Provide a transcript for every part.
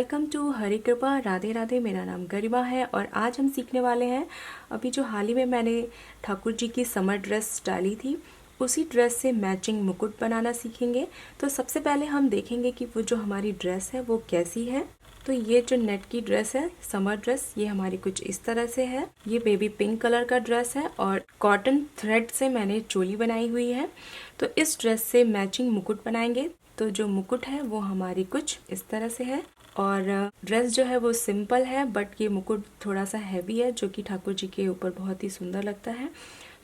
Welcome to हरी कृपा। राधे राधे। मेरा नाम गरिमा है और आज हम सीखने वाले हैं अभी जो हाल ही में मैंने ठाकुर जी की समर ड्रेस डाली थी उसी ड्रेस से मैचिंग मुकुट बनाना सीखेंगे। तो सबसे पहले हम देखेंगे कि वो जो हमारी ड्रेस है वो कैसी है। तो ये जो नेट की ड्रेस है समर ड्रेस, ये हमारी कुछ इस तरह से है। ये बेबी पिंक कलर का ड्रेस है और कॉटन थ्रेड से मैंने चोली बनाई हुई है। तो इस ड्रेस से मैचिंग मुकुट बनाएंगे। तो जो मुकुट है वो हमारी कुछ इस तरह से है और ड्रेस जो है वो सिंपल है, बट ये मुकुट थोड़ा सा हैवी है जो कि ठाकुर जी के ऊपर बहुत ही सुंदर लगता है।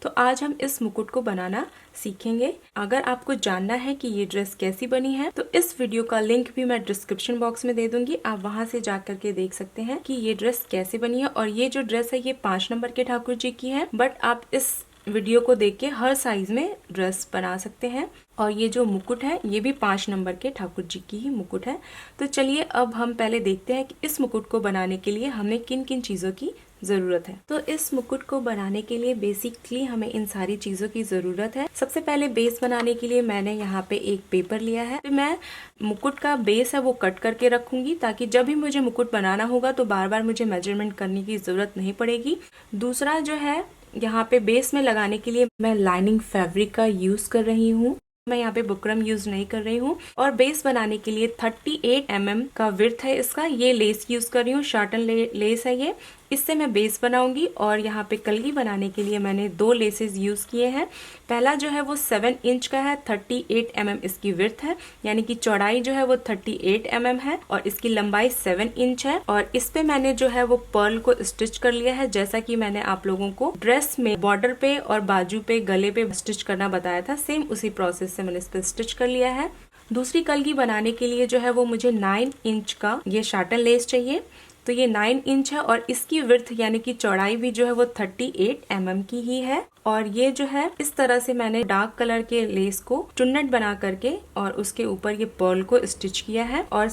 तो आज हम इस मुकुट को बनाना सीखेंगे। अगर आपको जानना है कि ये ड्रेस कैसी बनी है तो इस वीडियो का लिंक भी मैं डिस्क्रिप्शन बॉक्स में दे दूंगी, आप वहां से जा करके देख सकते हैं कि ये ड्रेस कैसे बनी है। और ये जो ड्रेस है ये 5 नंबर के ठाकुर जी की है, बट आप इस वीडियो को देख के हर साइज में ड्रेस बना सकते हैं। और ये जो मुकुट है ये भी 5 नंबर के ठाकुर जी की ही मुकुट है। तो चलिए अब हम पहले देखते हैं कि इस मुकुट को बनाने के लिए हमें किन किन चीजों की जरूरत है। तो इस मुकुट को बनाने के लिए बेसिकली हमें इन सारी चीजों की जरूरत है। सबसे पहले बेस बनाने के लिए मैंने यहाँ पे एक पेपर लिया है। तो मैं मुकुट का बेस है वो कट करके रखूंगी ताकि जब भी मुझे मुकुट बनाना होगा तो बार बार मुझे मेजरमेंट करने की जरूरत नहीं पड़ेगी। दूसरा जो है, यहाँ पे बेस में लगाने के लिए मैं लाइनिंग फैब्रिक का यूज कर रही हूँ। मैं यहाँ पे बुकरम यूज नहीं कर रही हूँ। और बेस बनाने के लिए 38 mm का विड्थ है इसका। ये लेस यूज कर रही हूँ, शार्टन लेस है ये। इससे मैं बेस बनाऊंगी। और यहाँ पे कलगी बनाने के लिए मैंने 2 लेसेस यूज किए हैं। पहला जो है वो 7 इंच का है, 38 mm इसकी विड्थ है, यानी कि चौड़ाई जो है वो 38 mm है और इसकी लंबाई 7 इंच है। और इस पे मैंने जो है वो पर्ल को स्टिच कर लिया है, जैसा कि मैंने आप लोगों को ड्रेस में बॉर्डर पे और बाजू पे गले पे स्टिच करना बताया था, सेम उसी प्रोसेस से मैंने इस पे स्टिच कर लिया है। दूसरी कलगी बनाने के लिए जो है वो मुझे 9 इंच का ये शार्टन लेस चाहिए। तो ये 9 इंच है और इसकी विड्थ यानी कि चौड़ाई भी जो है वो 38 mm की ही है। और ये जो है इस तरह से मैंने डार्क कलर के लेस को चुन्नट बना करके और उसके ऊपर ये पर्ल को स्टिच किया है। और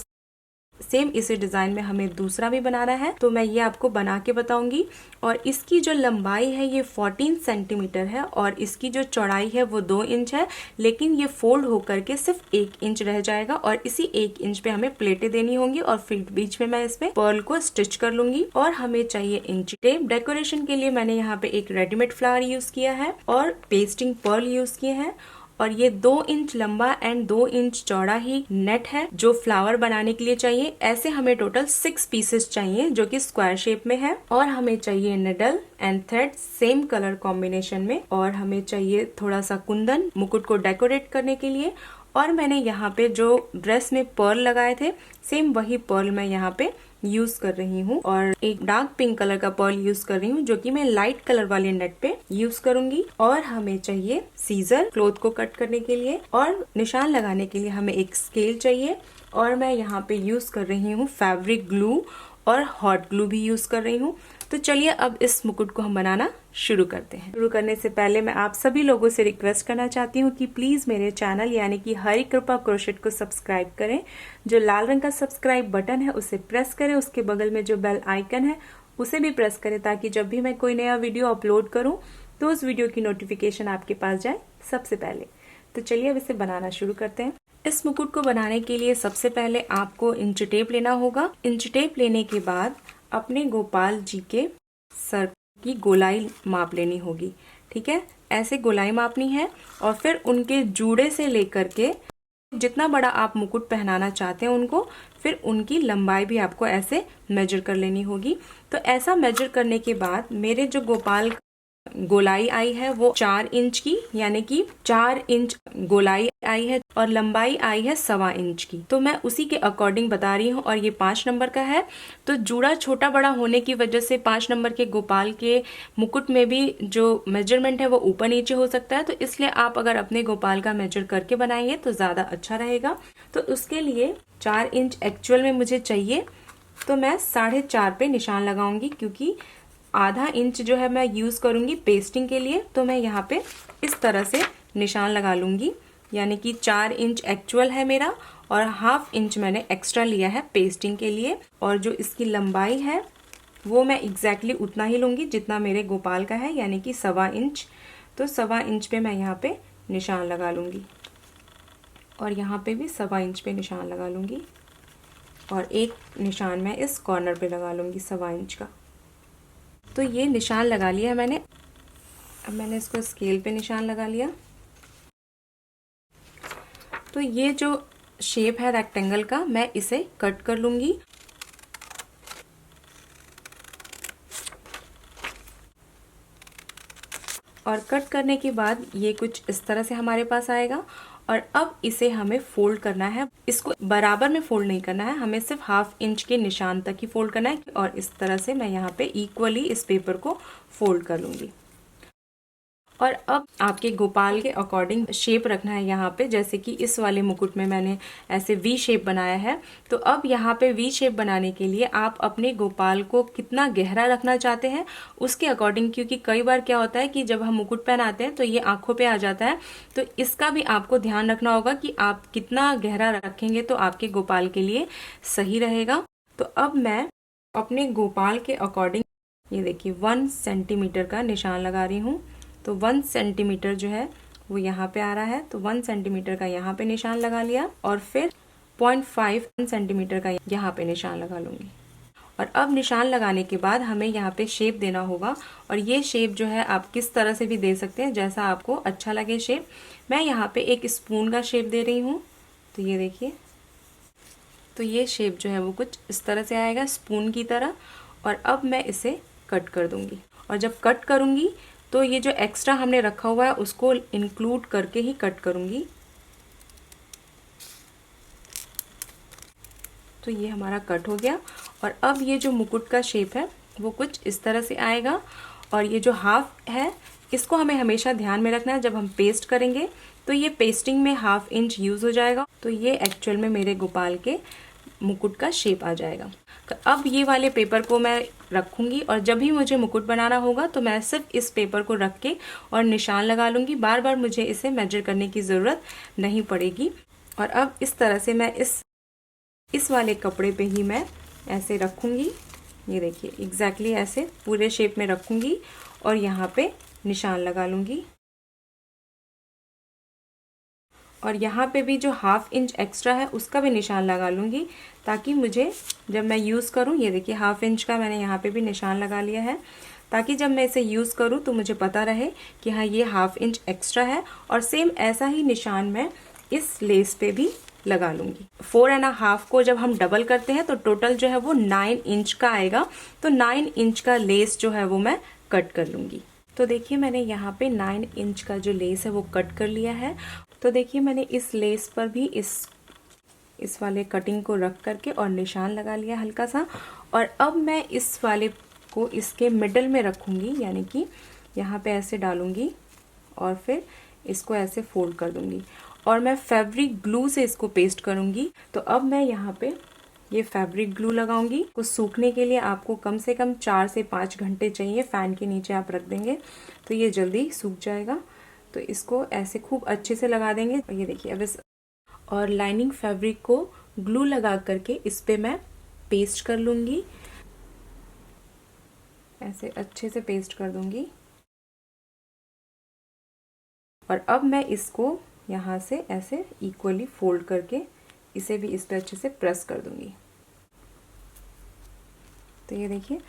सेम इसी डिजाइन में हमें दूसरा भी बनाना है, तो मैं ये आपको बना के बताऊंगी। और इसकी जो लंबाई है ये 14 सेंटीमीटर है और इसकी जो चौड़ाई है वो 2 इंच है, लेकिन ये फोल्ड होकर के सिर्फ 1 इंच रह जाएगा और इसी 1 इंच पे हमें प्लेटें देनी होंगी और फिर बीच में मैं इसमें पर्ल को स्टिच कर लूंगी। और हमें चाहिए इंच टेप। डेकोरेशन के लिए मैंने यहाँ पे एक रेडीमेड फ्लावर यूज किया है और पेस्टिंग पर्ल यूज किए हैं। और ये 2 इंच लंबा एंड 2 इंच चौड़ा ही नेट है जो फ्लावर बनाने के लिए चाहिए। ऐसे हमें टोटल 6 पीसेस चाहिए जो कि स्क्वायर शेप में है। और हमें चाहिए needle and thread same colour combination में। और हमें चाहिए थोड़ा सा कुंदन मुकुट को डेकोरेट करने के लिए। और मैंने यहाँ पे जो ड्रेस में पर्ल लगाए थे सेम वही पर्ल मैं यहाँ पे यूज कर रही हूँ। और एक डार्क पिंक कलर का पर्ल यूज कर रही हूँ जो कि मैं लाइट कलर वाले नेट पे यूज करूंगी। और हमें चाहिए सीजर क्लोथ को कट करने के लिए। और निशान लगाने के लिए हमें एक स्केल चाहिए। और मैं यहाँ पे यूज कर रही हूँ फैब्रिक ग्लू और हॉट ग्लू भी यूज कर रही हूँ। तो चलिए अब इस मुकुट को हम बनाना शुरू करते हैं। शुरू करने से पहले मैं आप सभी लोगों से रिक्वेस्ट करना चाहती हूँ कि प्लीज मेरे चैनल यानी कि हरी कृपा क्रोशेट को सब्सक्राइब करें। जो लाल रंग का सब्सक्राइब बटन है उसे प्रेस करें, उसके बगल में जो बेल आइकन है उसे भी प्रेस करें ताकि जब भी मैं कोई नया वीडियो अपलोड करूँ तो उस वीडियो की नोटिफिकेशन आपके पास जाए सबसे पहले। तो चलिए अब इसे बनाना शुरू करते हैं। इस मुकुट को बनाने के लिए सबसे पहले आपको इंच टेप लेना होगा। इंच टेप लेने के बाद अपने गोपाल जी के सर की गोलाई माप लेनी होगी। ठीक है, ऐसे गोलाई मापनी है। और फिर उनके जूड़े से लेकर के जितना बड़ा आप मुकुट पहनाना चाहते हैं उनको, फिर उनकी लंबाई भी आपको ऐसे मेजर कर लेनी होगी। तो ऐसा मेजर करने के बाद मेरे जो गोपाल गोलाई आई है वो 4 इंच की, यानी कि 4 इंच गोलाई आई है और लंबाई आई है 1.25 इंच की। तो मैं उसी के अकॉर्डिंग बता रही हूँ। और ये 5 नंबर का है। तो जूड़ा छोटा बड़ा होने की वजह से 5 नंबर के गोपाल के मुकुट में भी जो मेजरमेंट है वो ऊपर नीचे हो सकता है। तो इसलिए आप अगर अपने गोपाल का मेजर करके बनाएंगे तो ज्यादा अच्छा रहेगा। तो उसके लिए 4 इंच एक्चुअल में मुझे चाहिए, तो मैं 4.5 पे निशान लगाऊंगी क्योंकि आधा इंच जो है मैं यूज करूंगी पेस्टिंग के लिए। तो मैं यहाँ पे इस तरह से निशान लगा लूंगी, यानी कि 4 इंच एक्चुअल है मेरा और 1/2 इंच मैंने एक्स्ट्रा लिया है पेस्टिंग के लिए। और जो इसकी लंबाई है वो मैं एग्जैक्टली उतना ही लूंगी जितना मेरे गोपाल का है, यानी कि 1.25 इंच। तो 1.25 इंच पे मैं यहाँ पे निशान लगा लूंगी और यहाँ पे भी 1.25 इंच पे निशान लगा लूंगी। और एक निशान मैं इस कॉर्नर पे लगा लूँगी 1.25 इंच का। तो ये निशान लगा लिया है मैंने। अब मैंने इसको स्केल पे निशान लगा लिया। तो ये जो शेप है रेक्टेंगल का, मैं इसे कट कर लूँगी। और कट करने के बाद ये कुछ इस तरह से हमारे पास आएगा। और अब इसे हमें फोल्ड करना है। इसको बराबर में फोल्ड नहीं करना है, हमें सिर्फ 1/2 इंच के निशान तक ही फोल्ड करना है। और इस तरह से मैं यहाँ पे इक्वली इस पेपर को फोल्ड कर लूँगी। और अब आपके गोपाल के अकॉर्डिंग शेप रखना है यहाँ पे। जैसे कि इस वाले मुकुट में मैंने ऐसे वी शेप बनाया है, तो अब यहाँ पे वी शेप बनाने के लिए आप अपने गोपाल को कितना गहरा रखना चाहते हैं उसके अकॉर्डिंग, क्योंकि कई बार क्या होता है कि जब हम मुकुट पहनाते हैं तो ये आंखों पे आ जाता है, तो इसका भी आपको ध्यान रखना होगा कि आप कितना गहरा रखेंगे तो आपके गोपाल के लिए सही रहेगा। तो अब मैं अपने गोपाल के अकॉर्डिंग ये देखिए 1 सेंटीमीटर का निशान लगा रही हूँ। तो 1 सेंटीमीटर जो है वो यहाँ पे आ रहा है, तो 1 सेंटीमीटर का यहाँ पे निशान लगा लिया। और फिर 0.5 सेंटीमीटर का यहाँ पे निशान लगा लूँगी। और अब निशान लगाने के बाद हमें यहाँ पे शेप देना होगा। और ये शेप जो है आप किस तरह से भी दे सकते हैं, जैसा आपको अच्छा लगे शेप। मैं यहाँ पे एक स्पून का शेप दे रही हूँ। तो ये देखिए, तो ये शेप जो है वो कुछ इस तरह से आएगा, स्पून की तरह। और अब मैं इसे कट कर दूंगी। और जब कट करूंगी तो ये जो एक्स्ट्रा हमने रखा हुआ है उसको इंक्लूड करके ही कट करूंगी। तो ये हमारा कट हो गया। और अब ये जो मुकुट का शेप है वो कुछ इस तरह से आएगा। और ये जो हाफ है इसको हमें हमेशा ध्यान में रखना है, जब हम पेस्ट करेंगे तो ये पेस्टिंग में 1/2 इंच यूज हो जाएगा। तो ये एक्चुअल में मेरे गोपाल के मुकुट का शेप आ जाएगा। तो अब ये वाले पेपर को मैं रखूंगी और जब भी मुझे मुकुट बनाना होगा तो मैं सिर्फ इस पेपर को रख के और निशान लगा लूँगी। बार बार मुझे इसे मेजर करने की ज़रूरत नहीं पड़ेगी। और अब इस तरह से मैं इस वाले कपड़े पे ही मैं ऐसे रखूँगी। ये देखिए एग्जैक्टली ऐसे पूरे शेप में रखूँगी और यहाँ पे निशान लगा लूँगी। और यहाँ पे भी जो 1/2 इंच एक्स्ट्रा है उसका भी निशान लगा लूँगी, ताकि मुझे जब मैं यूज़ करूँ, ये देखिए 1/2 इंच का मैंने यहाँ पे भी निशान लगा लिया है, ताकि जब मैं इसे यूज़ करूँ तो मुझे पता रहे कि हाँ ये 1/2 इंच एक्स्ट्रा है। और सेम ऐसा ही निशान मैं इस लेस पे भी लगा लूँगी। 4.5 को जब हम डबल करते हैं तो टोटल जो है वो 9 इंच का आएगा। तो 9 इंच का लेस जो है वो मैं कट कर लूँगी। तो देखिए मैंने यहाँ पे 9 इंच का जो लेस है वो कट कर लिया है। तो देखिए मैंने इस लेस पर भी इस वाले कटिंग को रख करके और निशान लगा लिया हल्का सा। और अब मैं इस वाले को इसके मिडल में रखूँगी, यानी कि यहाँ पे ऐसे डालूँगी और फिर इसको ऐसे फोल्ड कर दूँगी। और मैं फैब्रिक ग्लू से इसको पेस्ट करूँगी। तो अब मैं यहाँ पे ये फैब्रिक ग्लू लगाऊंगी। कुछ सूखने के लिए आपको कम से कम 4 से 5 घंटे चाहिए। फ़ैन के नीचे आप रख देंगे तो ये जल्दी सूख जाएगा। तो इसको ऐसे खूब अच्छे से लगा देंगे। और ये देखिए अब और लाइनिंग फैब्रिक को ग्लू लगा करके इस पे मैं पेस्ट कर लूँगी। ऐसे अच्छे से पेस्ट कर दूँगी। और अब मैं इसको यहाँ से ऐसे इक्वली फोल्ड करके इसे भी इस पे अच्छे से प्रेस कर दूँगी। तो ये देखिए,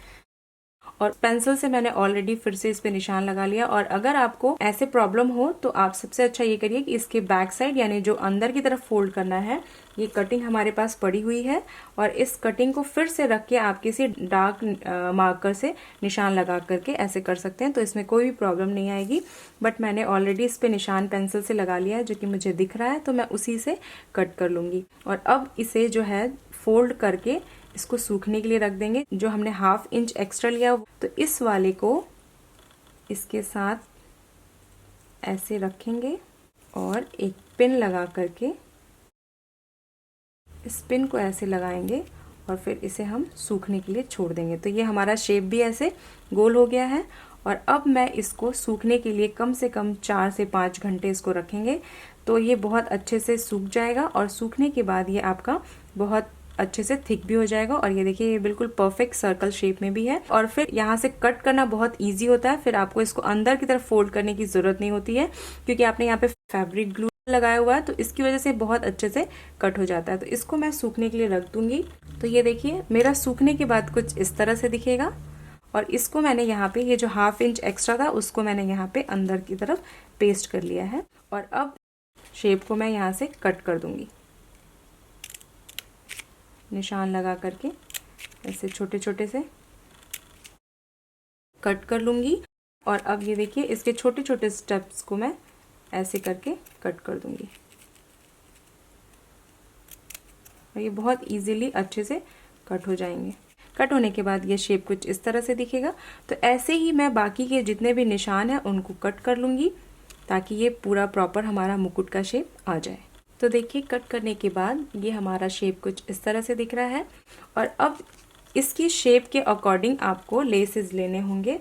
और पेंसिल से मैंने ऑलरेडी फिर से इस पे निशान लगा लिया। और अगर आपको ऐसे प्रॉब्लम हो तो आप सबसे अच्छा ये करिए कि इसके बैक साइड यानी जो अंदर की तरफ फोल्ड करना है, ये कटिंग हमारे पास पड़ी हुई है और इस कटिंग को फिर से रख के आप किसी डार्क मार्कर से निशान लगा करके ऐसे कर सकते हैं। तो इसमें कोई भी प्रॉब्लम नहीं आएगी। बट मैंने ऑलरेडी इस पे निशान पेंसिल से लगा लिया है जो कि मुझे दिख रहा है, तो मैं उसी से कट कर लूँगी। और अब इसे जो है फोल्ड करके इसको सूखने के लिए रख देंगे। जो हमने 1/2 इंच एक्स्ट्रा लिया तो इस वाले को इसके साथ ऐसे रखेंगे और एक पिन लगा करके इस पिन को ऐसे लगाएंगे और फिर इसे हम सूखने के लिए छोड़ देंगे। तो ये हमारा शेप भी ऐसे गोल हो गया है। और अब मैं इसको सूखने के लिए कम से कम 4 से 5 घंटे इसको रखेंगे, तो ये बहुत अच्छे से सूख जाएगा। और सूखने के बाद ये आपका बहुत अच्छे से थिक भी हो जाएगा। और ये देखिए ये बिल्कुल परफेक्ट सर्कल शेप में भी है। और फिर यहाँ से कट करना बहुत इजी होता है। फिर आपको इसको अंदर की तरफ फोल्ड करने की जरूरत नहीं होती है, क्योंकि आपने यहाँ पे फैब्रिक ग्लू लगाया हुआ है तो इसकी वजह से बहुत अच्छे से कट हो जाता है। तो इसको मैं सूखने के लिए रख दूंगी। तो ये देखिए मेरा सूखने के बाद कुछ इस तरह से दिखेगा। और इसको मैंने यहाँ पे ये जो 1/2 इंच एक्स्ट्रा था उसको मैंने यहाँ पे अंदर की तरफ पेस्ट कर लिया है। और अब शेप को मैं यहाँ से कट कर दूंगी, निशान लगा करके ऐसे छोटे छोटे से कट कर लूँगी। और अब ये देखिए इसके छोटे छोटे स्टेप्स को मैं ऐसे करके कट कर दूँगी और ये बहुत इजीली अच्छे से कट हो जाएंगे। कट होने के बाद ये शेप कुछ इस तरह से दिखेगा। तो ऐसे ही मैं बाकी के जितने भी निशान हैं उनको कट कर लूँगी ताकि ये पूरा प्रॉपर हमारा मुकुट का शेप आ जाए। तो देखिए कट करने के बाद ये हमारा शेप कुछ इस तरह से दिख रहा है। और अब इसकी शेप के अकॉर्डिंग आपको लेसेस लेने होंगे।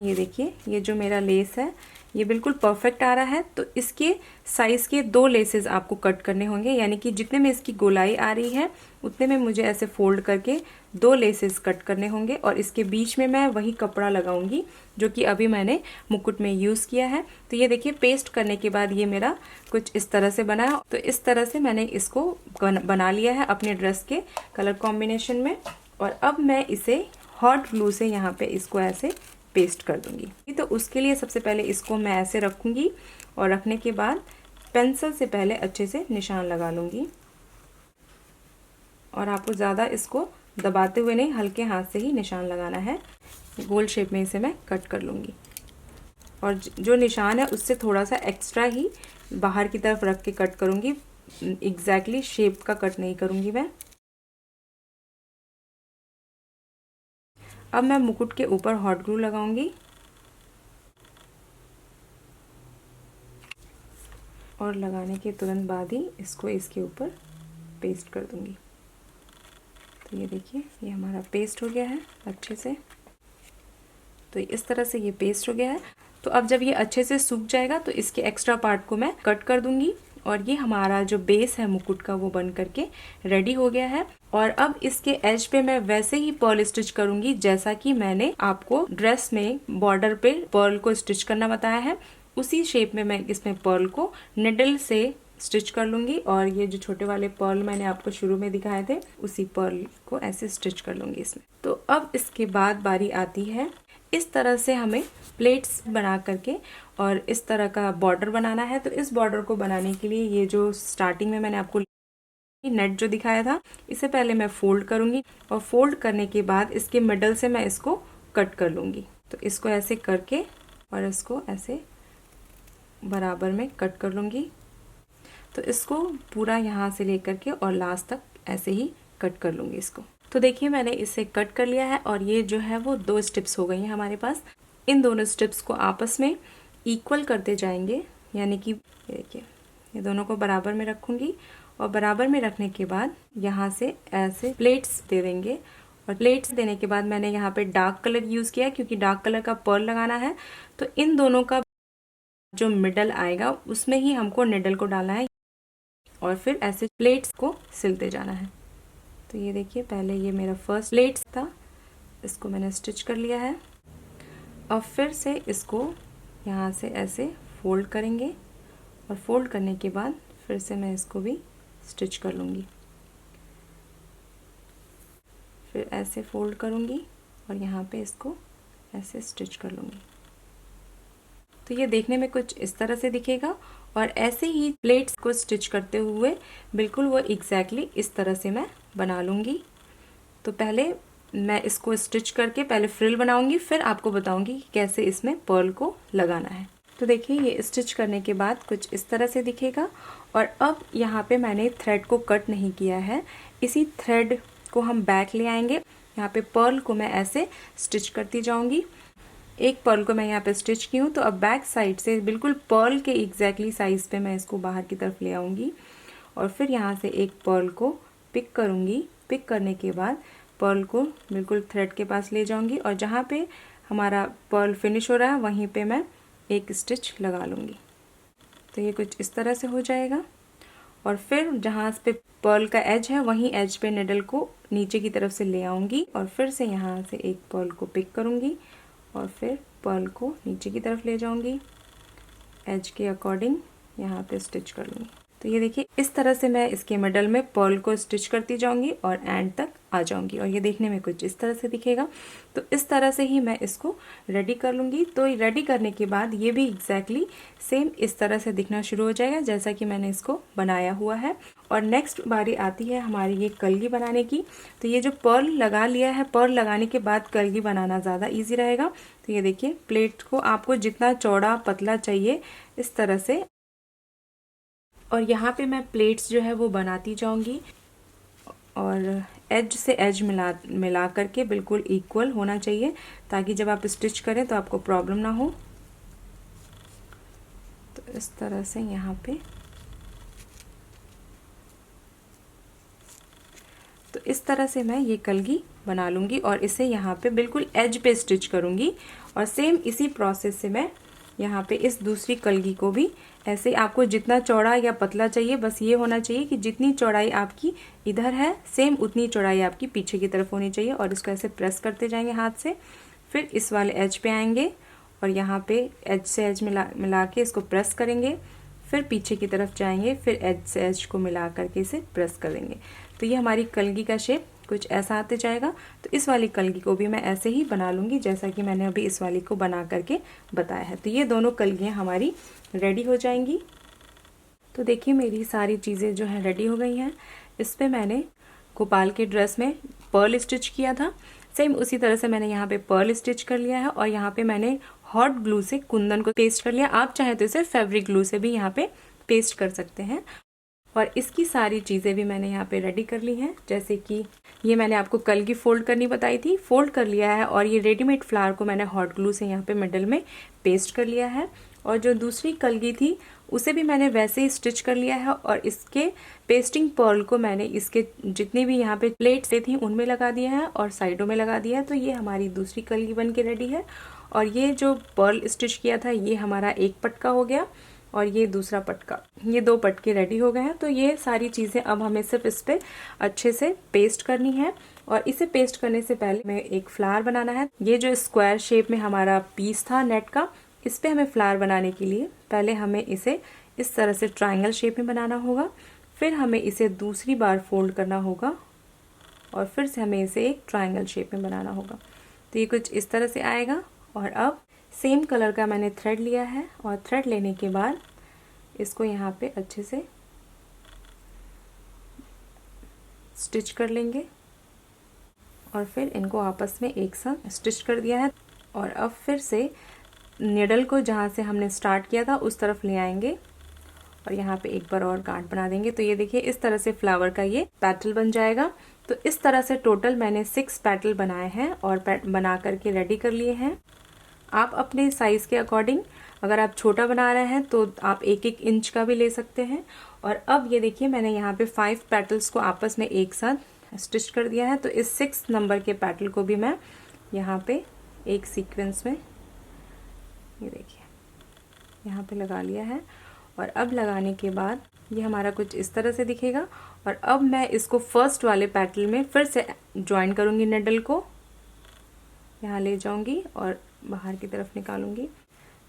ये देखिए ये जो मेरा लेस है ये बिल्कुल परफेक्ट आ रहा है। तो इसके साइज़ के 2 लेसेस आपको कट करने होंगे, यानी कि जितने में इसकी गोलाई आ रही है उतने में मुझे ऐसे फोल्ड करके 2 लेसेस कट करने होंगे। और इसके बीच में मैं वही कपड़ा लगाऊंगी जो कि अभी मैंने मुकुट में यूज़ किया है। तो ये देखिए पेस्ट करने के बाद ये मेरा कुछ इस तरह से बना है। तो इस तरह से मैंने इसको बना लिया है अपने ड्रेस के कलर कॉम्बिनेशन में। और अब मैं इसे हॉट ग्लू से यहाँ पे इसको ऐसे पेस्ट कर दूंगी। तो उसके लिए सबसे पहले इसको मैं ऐसे रखूंगी और रखने के बाद पेंसिल से पहले अच्छे से निशान लगा लूंगी। और आपको ज़्यादा इसको दबाते हुए नहीं, हल्के हाथ से ही निशान लगाना है। गोल शेप में इसे मैं कट कर लूँगी और जो निशान है उससे थोड़ा सा एक्स्ट्रा ही बाहर की तरफ रख के कट करूँगी, एग्जैक्टली शेप का कट नहीं करूँगी मैं। अब मैं मुकुट के ऊपर हॉट ग्लू लगाऊंगी और लगाने के तुरंत बाद ही इसको इसके ऊपर पेस्ट कर दूंगी। तो ये देखिए ये हमारा पेस्ट हो गया है अच्छे से। तो इस तरह से ये पेस्ट हो गया है। तो अब जब ये अच्छे से सूख जाएगा तो इसके एक्स्ट्रा पार्ट को मैं कट कर दूंगी और ये हमारा जो बेस है मुकुट का वो बन करके रेडी हो गया है। और अब इसके एज पे मैं वैसे ही पर्ल स्टिच करूंगी जैसा कि मैंने आपको ड्रेस में बॉर्डर पे पर्ल को स्टिच करना बताया है। उसी शेप में मैं इसमें पर्ल को निडल से स्टिच कर लूंगी और ये जो छोटे वाले पर्ल मैंने आपको शुरू में दिखाए थे उसी पर्ल को ऐसे स्टिच कर लूंगी इसमें। तो अब इसके बाद बारी आती है इस तरह से हमें प्लेट्स बना करके और इस तरह का बॉर्डर बनाना है। तो इस बॉर्डर को बनाने के लिए ये जो स्टार्टिंग में मैंने आपको नेट जो दिखाया था इसे पहले मैं फोल्ड करूंगी और फोल्ड करने के बाद इसके मिडल से मैं इसको कट कर लूंगी। तो इसको ऐसे करके और इसको ऐसे बराबर में कट कर लूंगी। तो इसको पूरा यहाँ से लेकर के और लास्ट तक ऐसे ही कट कर लूंगी इसको। तो देखिए मैंने इसे कट कर लिया है और ये जो है वो 2 स्टेप्स हो गई हैं हमारे पास। इन दोनों स्टेप्स को आपस में इक्वल करते जाएंगे, यानी कि देखिए ये दोनों को बराबर में रखूंगी और बराबर में रखने के बाद यहाँ से ऐसे प्लेट्स दे देंगे। और प्लेट्स देने के बाद मैंने यहाँ पे डार्क कलर यूज़ किया क्योंकि डार्क कलर का पर्ल लगाना है। तो इन दोनों का जो मिडल आएगा उसमें ही हमको निडल को डालना है और फिर ऐसे प्लेट्स को सिलते जाना है। तो ये देखिए पहले ये मेरा फर्स्ट प्लेट्स था, इसको मैंने स्टिच कर लिया है। अब फिर से इसको यहाँ से ऐसे फोल्ड करेंगे और फोल्ड करने के बाद फिर से मैं इसको भी स्टिच कर लूँगी। फिर ऐसे फोल्ड करूँगी और यहाँ पे इसको ऐसे स्टिच कर लूँगी। तो ये देखने में कुछ इस तरह से दिखेगा और ऐसे ही प्लेट्स को स्टिच करते हुए बिल्कुल वो एग्जैक्टली इस तरह से मैं बना लूँगी। तो पहले मैं इसको स्टिच करके पहले फ्रिल बनाऊंगी, फिर आपको बताऊंगी कि कैसे इसमें पर्ल को लगाना है। तो देखिए ये स्टिच करने के बाद कुछ इस तरह से दिखेगा। और अब यहाँ पे मैंने थ्रेड को कट नहीं किया है, इसी थ्रेड को हम बैक ले आएंगे। यहाँ पे पर्ल को मैं ऐसे स्टिच करती जाऊंगी। एक पर्ल को मैं यहाँ पे स्टिच की हूँ, तो अब बैक साइड से बिल्कुल पर्ल के एग्जैक्टली साइज पे मैं इसको बाहर की तरफ ले आऊँगी और फिर यहाँ से एक पर्ल को पिक करूँगी। पिक करने के बाद पर्ल को बिल्कुल थ्रेड के पास ले जाऊँगी और जहाँ पे हमारा पर्ल फिनिश हो रहा है वहीं पे मैं एक स्टिच लगा लूँगी। तो ये कुछ इस तरह से हो जाएगा। और फिर जहाँ पे पर्ल का एज है वहीं एज पे निडल को नीचे की तरफ से ले आऊँगी और फिर से यहाँ से एक पर्ल को पिक करूँगी और फिर पर्ल को नीचे की तरफ ले जाऊँगी एज के अकॉर्डिंग यहाँ पे स्टिच कर लूँगी। तो ये देखिए इस तरह से मैं इसके मिडल में पर्ल को स्टिच करती जाऊंगी और एंड तक आ जाऊंगी और ये देखने में कुछ इस तरह से दिखेगा। तो इस तरह से ही मैं इसको रेडी कर लूँगी। तो रेडी करने के बाद ये भी एग्जैक्टली सेम इस तरह से दिखना शुरू हो जाएगा जैसा कि मैंने इसको बनाया हुआ है। और नेक्स्ट बारी आती है हमारी ये कलगी बनाने की। तो ये जो पर्ल लगा लिया है, पर्ल लगाने के बाद कलगी बनाना ज़्यादा ईजी रहेगा। तो ये देखिए प्लेट को आपको जितना चौड़ा पतला चाहिए इस तरह से, और यहाँ पे मैं प्लेट्स जो है वो बनाती जाऊंगी और एज से एज मिला करके बिल्कुल इक्वल होना चाहिए ताकि जब आप स्टिच करें तो आपको प्रॉब्लम ना हो। तो इस तरह से यहाँ पे, तो इस तरह से मैं ये कलगी बना लूँगी और इसे यहाँ पे बिल्कुल एज पे स्टिच करूँगी। और सेम इसी प्रोसेस से मैं यहाँ पे इस दूसरी कलगी को भी ऐसे, आपको जितना चौड़ा या पतला चाहिए बस ये होना चाहिए कि जितनी चौड़ाई आपकी इधर है सेम उतनी चौड़ाई आपकी पीछे की तरफ होनी चाहिए। और इसको ऐसे प्रेस करते जाएंगे हाथ से, फिर इस वाले एज पे आएंगे और यहाँ पे एज से एज मिला के इसको प्रेस करेंगे, फिर पीछे की तरफ जाएंगे, फिर एज से एज को मिला करके इसे प्रेस कर देंगे। तो ये हमारी कलगी का शेप कुछ ऐसा आते जाएगा। तो इस वाली कलगी को भी मैं ऐसे ही बना लूँगी जैसा कि मैंने अभी इस वाली को बना करके बताया है। तो ये दोनों कलगियाँ हमारी रेडी हो जाएंगी। तो देखिए मेरी सारी चीज़ें जो है रेडी हो गई हैं। इस पे मैंने गोपाल के ड्रेस में पर्ल स्टिच किया था, सेम उसी तरह से मैंने यहाँ पे पर्ल स्टिच कर लिया है और यहाँ पे मैंने हॉट ग्लू से कुंदन को पेस्ट कर लिया। आप चाहें तो इसे फैब्रिक ग्लू से भी यहाँ पे पेस्ट कर सकते हैं। और इसकी सारी चीज़ें भी मैंने यहाँ पे रेडी कर ली हैं। जैसे कि ये मैंने आपको कलगी फोल्ड करनी बताई थी, फोल्ड कर लिया है और ये रेडीमेड फ्लावर को मैंने हॉट ग्लू से यहाँ पे मिडल में पेस्ट कर लिया है। और जो दूसरी कलगी थी उसे भी मैंने वैसे ही स्टिच कर लिया है और इसके पेस्टिंग पर्ल को मैंने इसके जितने भी यहाँ पे प्लेट्स थी उनमें लगा दिया है और साइडों में लगा दिया है। तो ये हमारी दूसरी कलगी बन के रेडी है। और ये जो पर्ल स्टिच किया था ये हमारा एक पटका हो गया और ये दूसरा पटका, ये दो पटके रेडी हो गए हैं। तो ये सारी चीज़ें अब हमें सिर्फ इस पे अच्छे से पेस्ट करनी है। और इसे पेस्ट करने से पहले हमें एक फ्लावर बनाना है। ये जो स्क्वायर शेप में हमारा पीस था नेट का, इस पे हमें फ्लावर बनाने के लिए पहले हमें इसे इस तरह से ट्रायंगल शेप में बनाना होगा, फिर हमें इसे दूसरी बार फोल्ड करना होगा और फिर से हमें इसे एक ट्रायंगल शेप में बनाना होगा। तो ये कुछ इस तरह से आएगा। और अब सेम कलर का मैंने थ्रेड लिया है और थ्रेड लेने के बाद इसको यहाँ पे अच्छे से स्टिच कर लेंगे और फिर इनको आपस में एक साथ स्टिच कर दिया है। और अब फिर से निडल को जहाँ से हमने स्टार्ट किया था उस तरफ ले आएंगे और यहाँ पे एक बार और गांठ बना देंगे। तो ये देखिए इस तरह से फ्लावर का ये पैटल बन जाएगा। तो इस तरह से टोटल मैंने 6 पैटल बनाए हैं और बना करके रेडी कर लिए हैं। आप अपने साइज़ के अकॉर्डिंग, अगर आप छोटा बना रहे हैं तो आप 1-1 इंच का भी ले सकते हैं। और अब ये देखिए मैंने यहाँ पे 5 पैटल्स को आपस में एक साथ स्टिच कर दिया है। तो इस 6 नंबर के पैटल को भी मैं यहाँ पे एक सीक्वेंस में, ये देखिए यहाँ पे लगा लिया है। और अब लगाने के बाद ये हमारा कुछ इस तरह से दिखेगा। और अब मैं इसको फर्स्ट वाले पैटल में फिर से ज्वाइन करूँगी, निडल को यहाँ ले जाऊँगी और बाहर की तरफ निकालूंगी।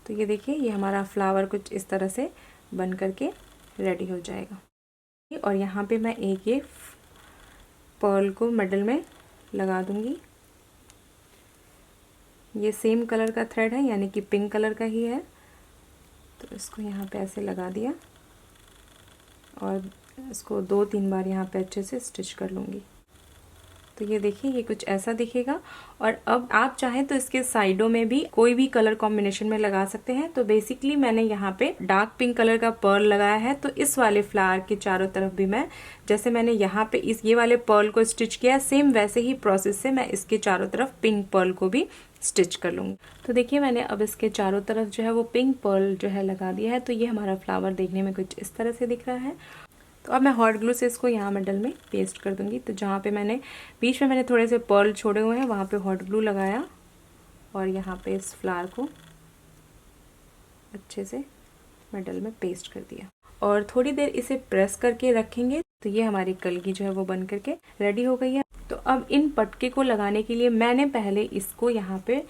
तो ये देखिए ये हमारा फ्लावर कुछ इस तरह से बन करके रेडी हो जाएगा। और यहाँ पे मैं एक ये पर्ल को मिडल में लगा दूंगी। ये सेम कलर का थ्रेड है यानी कि पिंक कलर का ही है। तो इसको यहाँ पे ऐसे लगा दिया और इसको 2-3 बार यहाँ पे अच्छे से स्टिच कर लूँगी। तो ये देखिए ये कुछ ऐसा दिखेगा। और अब आप चाहें तो इसके साइडों में भी कोई भी कलर कॉम्बिनेशन में लगा सकते हैं। तो बेसिकली मैंने यहाँ पे डार्क पिंक कलर का पर्ल लगाया है। तो इस वाले फ्लावर के चारों तरफ भी मैं, जैसे मैंने यहाँ पे ये वाले पर्ल को स्टिच किया, सेम वैसे ही प्रोसेस से मैं इसके चारों तरफ पिंक पर्ल को भी स्टिच कर लूँगी। तो देखिए मैंने अब इसके चारों तरफ जो है वो पिंक पर्ल जो है लगा दिया है। तो ये हमारा फ्लावर देखने में कुछ इस तरह से दिख रहा है। तो अब मैं हॉट ग्लू से इसको यहाँ मिडल में पेस्ट कर दूंगी। तो जहाँ पे मैंने बीच में मैंने थोड़े से पर्ल छोड़े हुए हैं वहाँ पे हॉट ग्लू लगाया और यहाँ पे इस फ्लावर को अच्छे से मिडल में पेस्ट कर दिया और थोड़ी देर इसे प्रेस करके रखेंगे। तो ये हमारी कलगी जो है वो बन करके रेडी हो गई है। तो अब इन पटके को लगाने के लिए मैंने पहले इसको यहाँ पे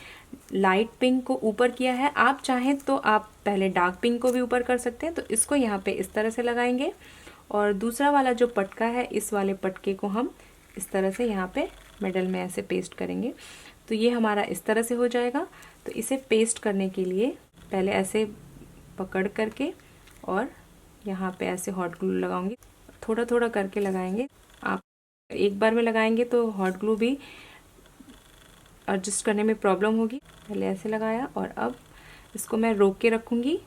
लाइट पिंक को ऊपर किया है। आप चाहें तो आप पहले डार्क पिंक को भी ऊपर कर सकते हैं। तो इसको यहाँ पे इस तरह से लगाएंगे और दूसरा वाला जो पटका है इस वाले पटके को हम इस तरह से यहाँ पे मिडल में ऐसे पेस्ट करेंगे। तो ये हमारा इस तरह से हो जाएगा। तो इसे पेस्ट करने के लिए पहले ऐसे पकड़ करके और यहाँ पे ऐसे हॉट ग्लू लगाऊंगी। थोड़ा थोड़ा करके लगाएंगे। आप एक बार में लगाएंगे तो हॉट ग्लू भी एडजस्ट करने में प्रॉब्लम होगी। पहले ऐसे लगाया और अब इसको मैं रोक के रखूँगी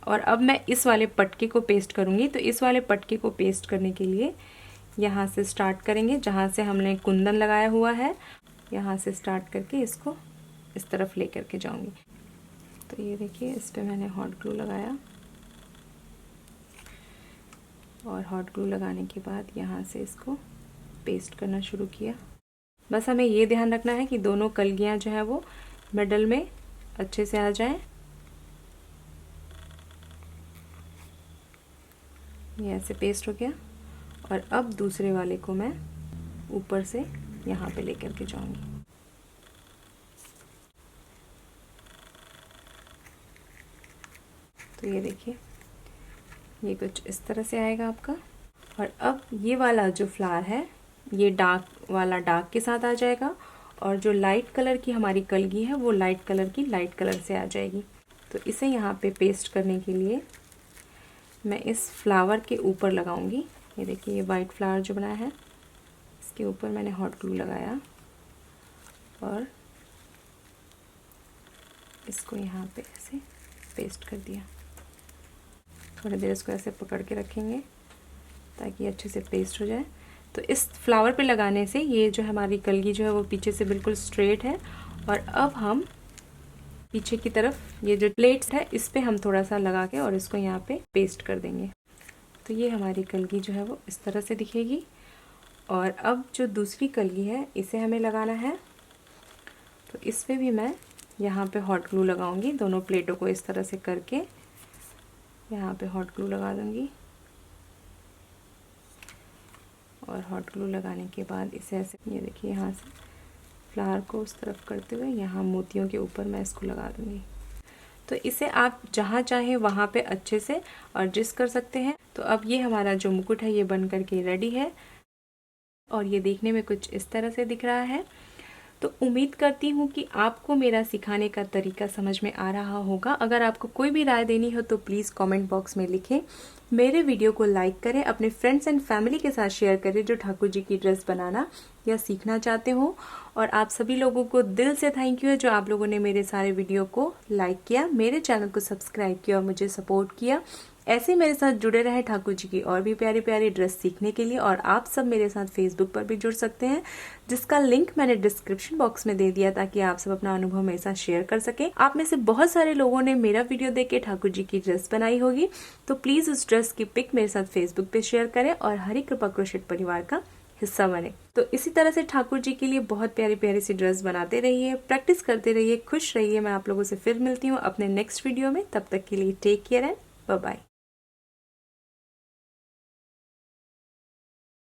और अब मैं इस वाले पटके को पेस्ट करूँगी। तो इस वाले पटके को पेस्ट करने के लिए यहाँ से स्टार्ट करेंगे, जहाँ से हमने कुंदन लगाया हुआ है यहाँ से स्टार्ट करके इसको इस तरफ ले करके जाऊँगी। तो ये देखिए इस पर मैंने हॉट ग्लू लगाया और हॉट ग्लू लगाने के बाद यहाँ से इसको पेस्ट करना शुरू किया। बस हमें ये ध्यान रखना है कि दोनों कलगियाँ जो है वो मिडल में अच्छे से आ जाएं। ये ऐसे पेस्ट हो गया और अब दूसरे वाले को मैं ऊपर से यहाँ पे लेकर के जाऊंगी। तो ये देखिए ये कुछ इस तरह से आएगा आपका। और अब ये वाला जो फ्लावर है ये डार्क वाला डार्क के साथ आ जाएगा और जो लाइट कलर की हमारी कलगी है वो लाइट कलर की लाइट कलर से आ जाएगी। तो इसे यहाँ पे पेस्ट करने के लिए मैं इस फ्लावर के ऊपर लगाऊंगी। ये देखिए ये वाइट फ्लावर जो बनाया है इसके ऊपर मैंने हॉट ग्लू लगाया और इसको यहाँ पे ऐसे पेस्ट कर दिया। थोड़ी देर इसको ऐसे पकड़ के रखेंगे ताकि अच्छे से पेस्ट हो जाए। तो इस फ्लावर पे लगाने से ये जो हमारी कलगी जो है वो पीछे से बिल्कुल स्ट्रेट है। और अब हम पीछे की तरफ ये जो प्लेट्स है इस पे हम थोड़ा सा लगा के और इसको यहाँ पे पेस्ट कर देंगे। तो ये हमारी कलगी जो है वो इस तरह से दिखेगी। और अब जो दूसरी कलगी है इसे हमें लगाना है। तो इस पे भी मैं यहाँ पे हॉट ग्लू लगाऊंगी। दोनों प्लेटों को इस तरह से करके यहाँ पे हॉट ग्लू लगा दूंगी और हॉट ग्लू लगाने के बाद इसे ऐसे ये देखिए यहाँ से फ्लावर को उस तरफ करते हुए यहाँ मोतियों के ऊपर मैं इसको लगा दूंगी। तो इसे आप जहाँ चाहे वहाँ पे अच्छे से एडजस्ट कर सकते हैं। तो अब ये हमारा जो मुकुट है ये बन करके रेडी है और ये देखने में कुछ इस तरह से दिख रहा है। तो उम्मीद करती हूँ कि आपको मेरा सिखाने का तरीका समझ में आ रहा होगा। अगर आपको कोई भी राय देनी हो तो प्लीज़ कमेंट बॉक्स में लिखें। मेरे वीडियो को लाइक करें, अपने फ्रेंड्स एंड फैमिली के साथ शेयर करें जो ठाकुर जी की ड्रेस बनाना या सीखना चाहते हो। और आप सभी लोगों को दिल से थैंक यू है जो आप लोगों ने मेरे सारे वीडियो को लाइक किया, मेरे चैनल को सब्सक्राइब किया और मुझे सपोर्ट किया। ऐसे मेरे साथ जुड़े रहे ठाकुर जी की और भी प्यारी प्यारी ड्रेस सीखने के लिए। और आप सब मेरे साथ फेसबुक पर भी जुड़ सकते हैं जिसका लिंक मैंने डिस्क्रिप्शन बॉक्स में दे दिया ताकि आप सब अपना अनुभव मेरे साथ शेयर कर सकें। आप में से बहुत सारे लोगों ने मेरा वीडियो देख के ठाकुर जी की ड्रेस बनाई होगी। तो प्लीज उस ड्रेस की पिक मेरे साथ फेसबुक पे शेयर करें और हरी कृपा क्रोशेट परिवार का हिस्सा बने। तो इसी तरह से ठाकुर जी के लिए बहुत प्यारी प्यारी सी ड्रेस बनाते रहिए, प्रैक्टिस करते रहिए, खुश रहिए। मैं आप लोगों से फिर मिलती हूँ अपने नेक्स्ट वीडियो में। तब तक के लिए take care and bye bye.